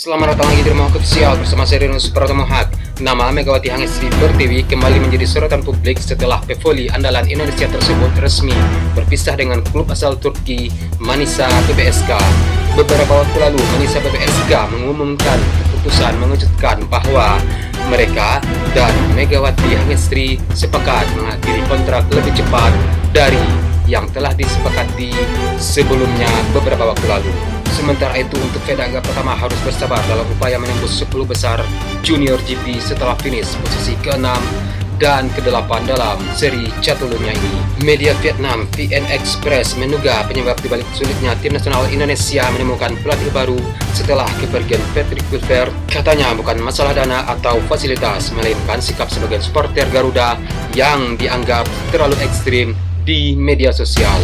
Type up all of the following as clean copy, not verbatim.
Selamat datang lagi di Rumah Official bersama saya Renus Pratomohat. Nama Megawati Hangestri Pertiwi kembali menjadi sorotan publik setelah pevoli andalan Indonesia tersebut resmi berpisah dengan klub asal Turki Manisa BBSK. Beberapa waktu lalu Manisa BBSK mengumumkan keputusan mengejutkan bahwa mereka dan Megawati Hangestri sepakat mengakhiri kontrak lebih cepat dari yang telah disepakati sebelumnya beberapa waktu lalu. Sementara itu untuk Vedaga pertama harus bersabar dalam upaya menembus 10 besar Junior GP setelah finish posisi ke-6 dan ke-8 dalam seri catulunnya ini. Media Vietnam VN Express menduga penyebab dibalik sulitnya tim nasional Indonesia menemukan pelatih baru setelah kepergian Patrick Kluivert. Katanya bukan masalah dana atau fasilitas, melainkan sikap sebagian supporter Garuda yang dianggap terlalu ekstrim di media sosial.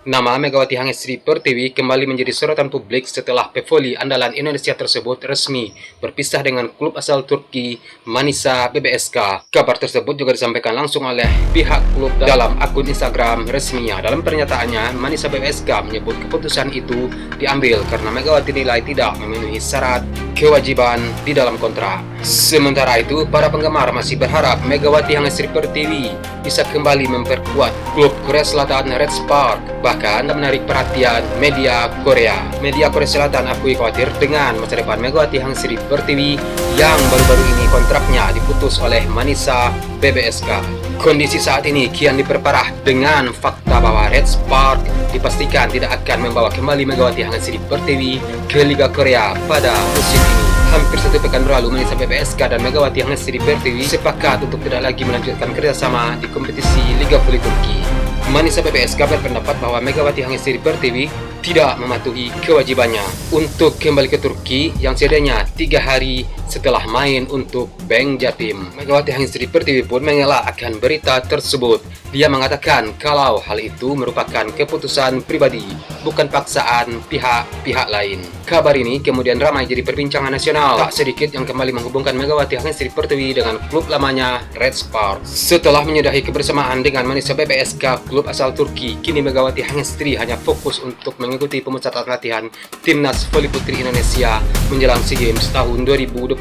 Nama Megawati Hangestri Pertiwi kembali menjadi sorotan publik setelah pevoli andalan Indonesia tersebut resmi berpisah dengan klub asal Turki Manisa BBSK. Kabar tersebut juga disampaikan langsung oleh pihak klub dalam akun Instagram resminya. Dalam pernyataannya, Manisa BBSK menyebut keputusan itu diambil karena Megawati dinilai tidak memenuhi syarat kewajiban di dalam kontrak. Sementara itu, para penggemar masih berharap Megawati Hangestri Pertiwi bisa kembali memperkuat klub Korea Selatan Red Spark, bahkan menarik perhatian media Korea. Media Korea Selatan akui khawatir dengan masa depan Megawati Hangestri Pertiwi yang baru-baru ini kontraknya diputus oleh Manisa BBSK. Kondisi saat ini kian diperparah dengan fakta bahwa Red Spark dipastikan tidak akan membawa kembali Megawati Hangestri Pertiwi ke Liga Korea pada musim ini. Hampir satu pekan berlalu, Manisa BBSK dan Megawati Hangestri Pertiwi sepakat untuk tidak lagi melanjutkan kerjasama di kompetisi Liga Voli Turki. Manisa BBSK berpendapat bahwa Megawati Hangestri Pertiwi tidak mematuhi kewajibannya untuk kembali ke Turki yang sedianya 3 hari setelah main untuk Bank Jatim. Megawati Hangestri Pertiwi pun mengelak akan berita tersebut. Dia mengatakan kalau hal itu merupakan keputusan pribadi, bukan paksaan pihak-pihak lain. Kabar ini kemudian ramai jadi perbincangan nasional. Tak sedikit yang kembali menghubungkan Megawati Hangestri Pertiwi dengan klub lamanya Red Spark. Setelah menyudahi kebersamaan dengan Manisa BBSK, klub asal Turki, kini Megawati Hangestri hanya fokus untuk mengikuti pemusatan latihan Timnas Voli Putri Indonesia menjelang SEA Games tahun 2025.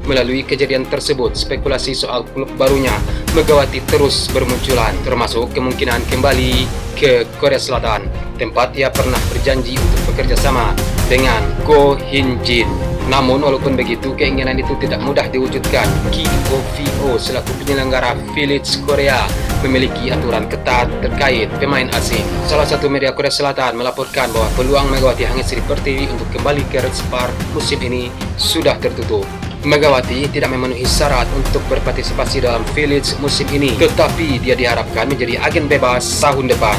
Melalui kejadian tersebut, spekulasi soal klub barunya Megawati terus bermunculan, termasuk kemungkinan kembali ke Korea Selatan, tempat ia pernah berjanji untuk bekerja sama dengan Ko Hin Jin. Namun walaupun begitu, keinginan itu tidak mudah diwujudkan. KOVO selaku penyelenggara V-League Korea memiliki aturan ketat terkait pemain asing. Salah satu media Korea Selatan melaporkan bahwa peluang Megawati Hangestri Pertiwi untuk kembali ke Red Spark musim ini sudah tertutup. Megawati tidak memenuhi syarat untuk berpartisipasi dalam V-League musim ini, tetapi dia diharapkan menjadi agen bebas tahun depan.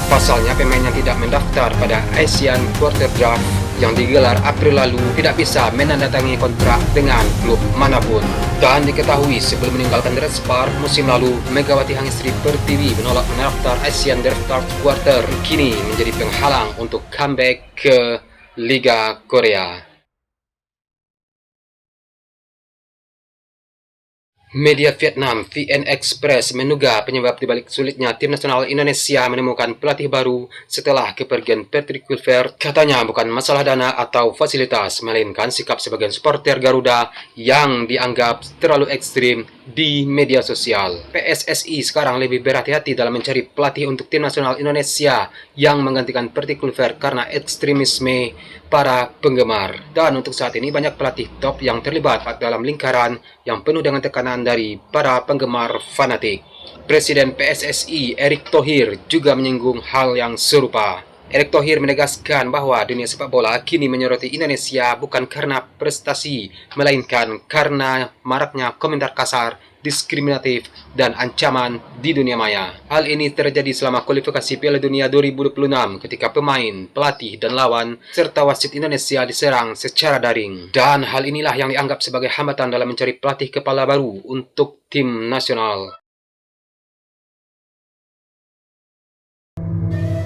Pasalnya, pemain yang tidak mendaftar pada Asian Quarter Draft yang digelar April lalu tidak bisa menandatangani kontrak dengan klub manapun. Dan diketahui sebelum meninggalkan Red Spark musim lalu, Megawati Hangestri Pertiwi menolak mendaftar Asian Draft Quarter, kini menjadi penghalang untuk comeback ke Liga Korea. Media Vietnam VN Express menduga penyebab dibalik sulitnya tim nasional Indonesia menemukan pelatih baru setelah kepergian Patrick Kluivert. Katanya bukan masalah dana atau fasilitas, melainkan sikap sebagian supporter Garuda yang dianggap terlalu ekstrim di media sosial. PSSI sekarang lebih berhati-hati dalam mencari pelatih untuk tim nasional Indonesia yang menggantikan Patrick Kluivert karena ekstremisme para penggemar. Dan untuk saat ini banyak pelatih top yang terlibat dalam lingkaran yang penuh dengan tekanan dari para penggemar fanatik. Presiden PSSI Erick Thohir juga menyinggung hal yang serupa. Erick Thohir menegaskan bahwa dunia sepak bola kini menyoroti Indonesia bukan karena prestasi, melainkan karena maraknya komentar kasar, diskriminatif, dan ancaman di dunia maya. Hal ini terjadi selama kualifikasi Piala Dunia 2026 ketika pemain, pelatih, dan lawan, serta wasit Indonesia diserang secara daring. Dan hal inilah yang dianggap sebagai hambatan dalam mencari pelatih kepala baru untuk tim nasional.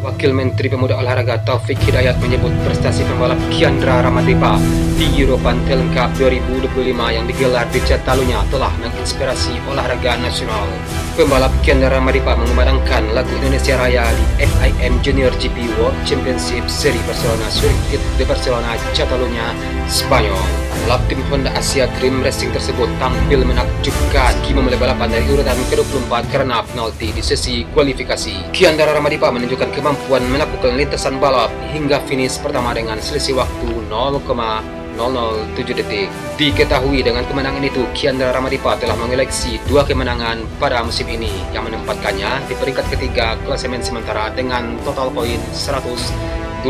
Wakil Menteri Pemuda Olahraga Taufik Hidayat menyebut prestasi pembalap Kiandra Ramadripa di European Talent Cup 2025 yang digelar di Catalunya telah menginspirasi olahraga nasional. Pembalap Kiandra Ramadripa mengumandangkan lagu Indonesia Raya di FIM Junior GP World Championship Seri Barcelona Circuit de Barcelona, Catalunya, Spanyol. Pembalap tim Honda Asia Dream Racing tersebut tampil menakjubkan meski memulai balapan dari urutan ke-24 karena penalti di sesi kualifikasi. Kiandra Ramadripa menunjukkan kemampuan melakukan lintasan balap hingga finish pertama dengan selisih waktu 0,007 detik. Diketahui dengan kemenangan itu, Kiandra Ramadripa telah mengoleksi 2 kemenangan pada musim ini yang menempatkannya di peringkat ketiga klasemen sementara dengan total poin 129.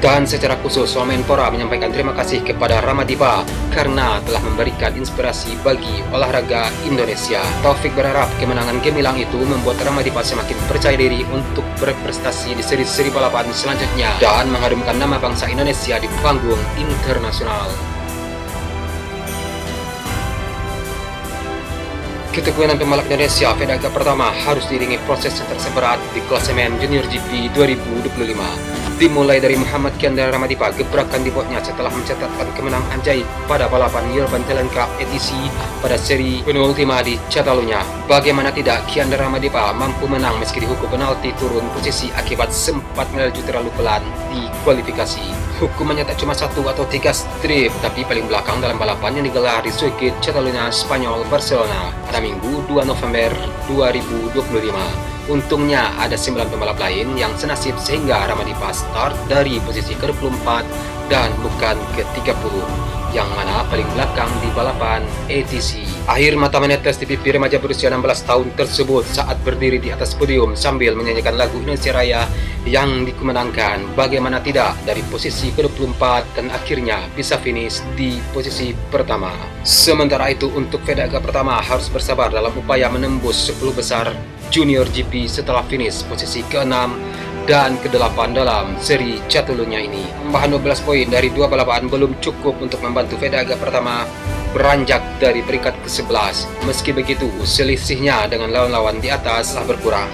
Dan secara khusus, Wamenpora menyampaikan terima kasih kepada Ramadripa karena telah memberikan inspirasi bagi olahraga Indonesia. Taufik berharap kemenangan gemilang itu membuat Ramadripa semakin percaya diri untuk berprestasi di seri-seri balapan selanjutnya dan mengharumkan nama bangsa Indonesia di panggung internasional. Ketekunan pembalap Indonesia Fedaga pertama harus diiringi proses yang terseberat di klasemen Junior GP 2025. Dimulai dari Muhammad Kiandra Ramadripa, gebrakan dibuatnya setelah mencatatkan kemenangan ajaib pada balapan European Talent Cup ETC pada seri penultima di Catalunya. Bagaimana tidak, Kiandra Ramadripa mampu menang meski dihukum penalti turun posisi akibat sempat melaju terlalu pelan di kualifikasi. Hukumannya tak cuma 1 atau 3 strip, tapi paling belakang dalam balapan yang digelar di Circuit Catalunya, Spanyol, Barcelona pada Minggu 2 November 2025. Untungnya ada 9 pembalap lain yang senasib sehingga Ramadripa start dari posisi ke-24 dan bukan ke-30, yang mana paling belakang di balapan ATC. Akhir mata menetes di pipi remaja berusia 16 tahun tersebut saat berdiri di atas podium sambil menyanyikan lagu Indonesia Raya yang dikemenangkan. Bagaimana tidak, dari posisi ke-24 dan akhirnya bisa finish di posisi pertama. Sementara itu untuk Fedaga pertama harus bersabar dalam upaya menembus 10 besar Junior GP setelah finish posisi ke-6 dan ke-8 dalam seri Catalunya ini. Tambahan 12 poin dari 2 balapan belum cukup untuk membantu Fedaga pertama beranjak dari peringkat ke-11. Meski begitu, selisihnya dengan lawan-lawan di atas telah berkurang.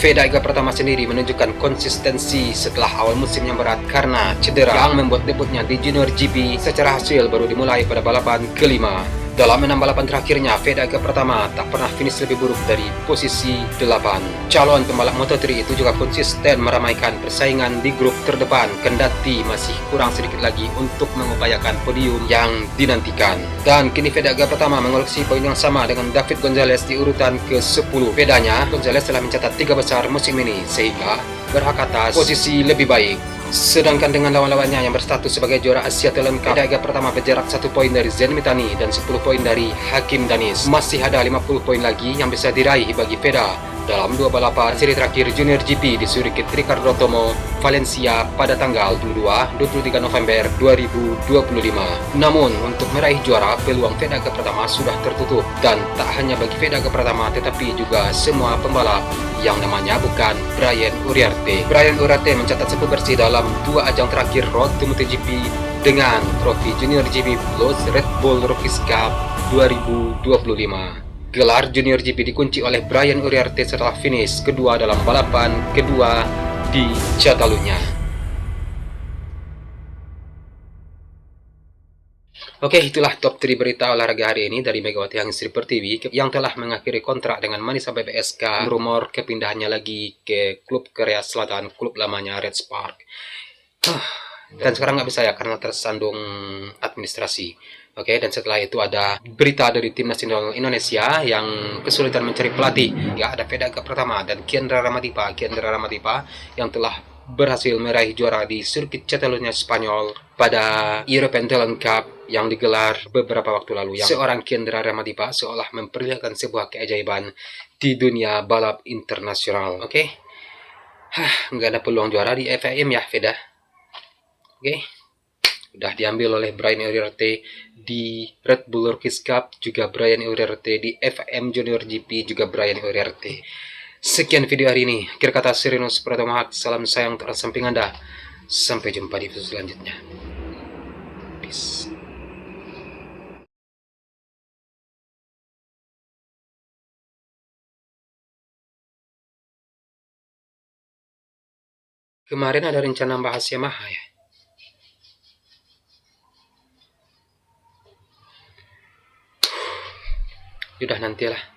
Fedaga pertama sendiri menunjukkan konsistensi setelah awal musim yang berat karena cedera yang membuat debutnya di Junior GP secara hasil baru dimulai pada balapan kelima. Dalam 6 balapan terakhirnya, Fedaga pertama tak pernah finish lebih buruk dari posisi 8. Calon pembalap Moto3 itu juga konsisten meramaikan persaingan di grup terdepan, kendati masih kurang sedikit lagi untuk mengupayakan podium yang dinantikan. Dan kini Fedaga pertama mengoleksi poin yang sama dengan David Gonzalez di urutan ke-10. Bedanya, Gonzalez telah mencatat 3 besar musim ini, sehingga berhak atas posisi lebih baik. Sedangkan dengan lawan-lawannya yang berstatus sebagai juara Asia Talent Cup, Fedaga pertama berjarak 1 poin dari Zen Mitani dan 10 poin dari Hakim Danis. Masih ada 50 poin lagi yang bisa diraih bagi Feda dalam 2 balapan seri terakhir Junior GP di Circuit Ricardo Tomo, Valencia pada tanggal 22-23 November 2025. Namun untuk meraih juara, peluang Fedaga pertama sudah tertutup, dan tak hanya bagi Fedaga pertama tetapi juga semua pembalap yang namanya bukan Brian Uriarte. Brian Uriarte mencatat sapu bersih dalam 2 ajang terakhir Road to MotoGP dengan trofi Junior GP Plus Red Bull Rookies Cup 2025. Gelar Junior GP dikunci oleh Brian Uriarte setelah finish kedua dalam balapan kedua di Catalunya. Oke, itulah top 3 berita olahraga hari ini dari Megawati Hangis Reaper TV yang telah mengakhiri kontrak dengan Manisa BBSK. Rumor kepindahannya lagi ke klub Korea Selatan, klub lamanya Red Spark. Dan sekarang nggak bisa ya karena tersandung administrasi. Oke, dan setelah itu ada berita dari tim nasional Indonesia yang kesulitan mencari pelatih. Ya, ada Fedaga pertama dan Kiandra Ramadripa yang telah berhasil meraih juara di Circuit Catalunya Spanyol pada European Talent Cup yang digelar beberapa waktu lalu. Yang seorang Kiandra Ramadripa seolah memperlihatkan sebuah keajaiban di dunia balap internasional. Oke. Nggak ada peluang juara di FIM ya, Veda. Oke. Udah diambil oleh Brian Uriarte di Red Bull Rookies Cup, juga Brian Uriarte di FIM Junior GP, juga Brian Uriarte. Sekian video hari ini. Akhir kata Sirinus Pratama, salam sayang tersamping Anda. Sampai jumpa di video selanjutnya. Peace. Kemarin ada rencana bahas Yamaha ya. Udah nantilah.